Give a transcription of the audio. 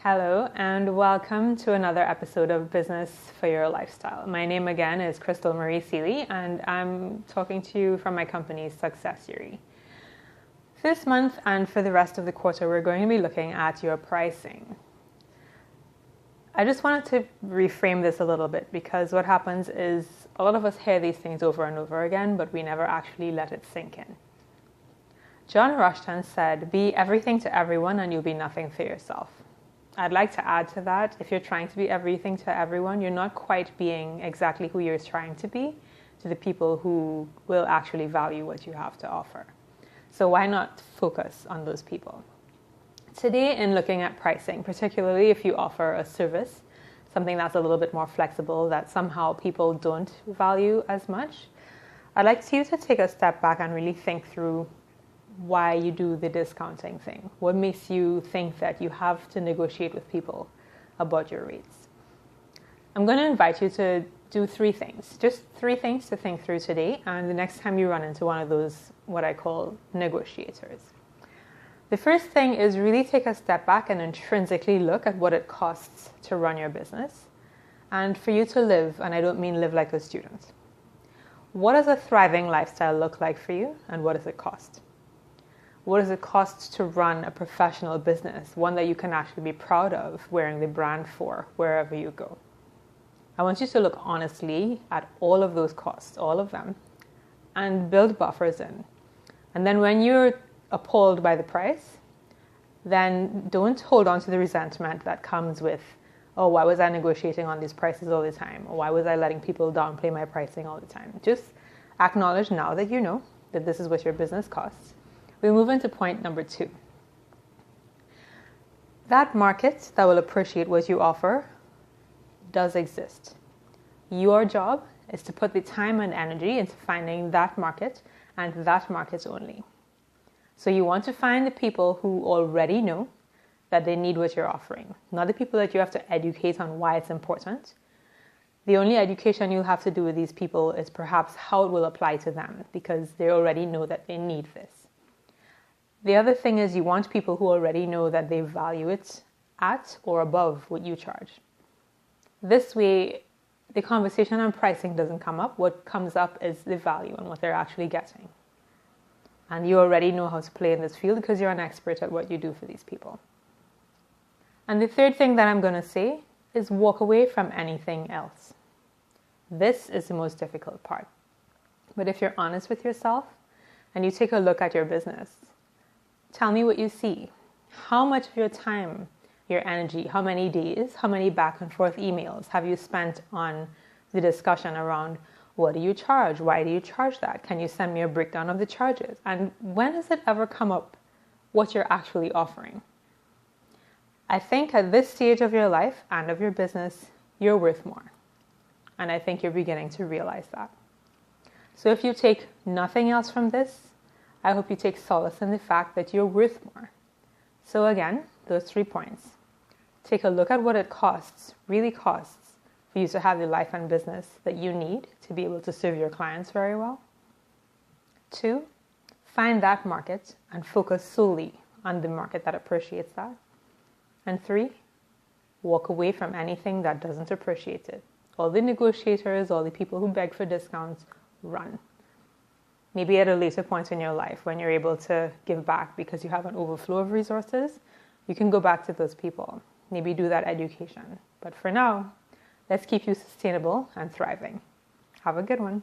Hello and welcome to another episode of Business for Your Lifestyle. My name again is Crystal Marie Seeley and I'm talking to you from my company Successiory. This month and for the rest of the quarter we're going to be looking at your pricing. I just wanted to reframe this a little bit because what happens is a lot of us hear these things over and over again but we never actually let it sink in. John Rushton said, "Be everything to everyone and you'll be nothing for yourself." I'd like to add to that, if you're trying to be everything to everyone, you're not quite being exactly who you're trying to be to the people who will actually value what you have to offer. So why not focus on those people? Today, in looking at pricing, particularly if you offer a service, something that's a little bit more flexible that somehow people don't value as much, I'd like you to take a step back and really think through why you do the discounting thing. What makes you think that you have to negotiate with people about your rates? I'm going to invite you to do three things, just three things to think through today, and the next time you run into one of those, what I call negotiators. The first thing is really take a step back and intrinsically look at what it costs to run your business and for you to live, and I don't mean live like a student. What does a thriving lifestyle look like for you, and what does it cost? What does it cost to run a professional business, one that you can actually be proud of wearing the brand for wherever you go? I want you to look honestly at all of those costs, all of them, and build buffers in. And then when you're appalled by the price, then don't hold on to the resentment that comes with, oh, why was I negotiating on these prices all the time? Or why was I letting people downplay my pricing all the time? Just acknowledge now that you know that this is what your business costs. We move into point number 2. That market that will appreciate what you offer does exist. Your job is to put the time and energy into finding that market and that market only. So you want to find the people who already know that they need what you're offering, not the people that you have to educate on why it's important. The only education you'll have to do with these people is perhaps how it will apply to them because they already know that they need this. The other thing is you want people who already know that they value it at or above what you charge. This way, the conversation on pricing doesn't come up. What comes up is the value and what they're actually getting. And you already know how to play in this field because you're an expert at what you do for these people. And the third thing that I'm going to say is walk away from anything else. This is the most difficult part. But if you're honest with yourself and you take a look at your business, tell me what you see. How much of your time, your energy, how many days, how many back and forth emails have you spent on the discussion around what do you charge? Why do you charge that? Can you send me a breakdown of the charges? And when has it ever come up what you're actually offering? I think at this stage of your life and of your business, you're worth more. And I think you're beginning to realize that. So if you take nothing else from this, I hope you take solace in the fact that you're worth more. So again, those 3 points. Take a look at what it costs, really costs, for you to have the life and business that you need to be able to serve your clients very well. 2, find that market and focus solely on the market that appreciates that. And 3, walk away from anything that doesn't appreciate it. All the negotiators, all the people who beg for discounts, run. Maybe at a later point in your life when you're able to give back because you have an overflow of resources, you can go back to those people. Maybe do that education. But for now, let's keep you sustainable and thriving. Have a good one.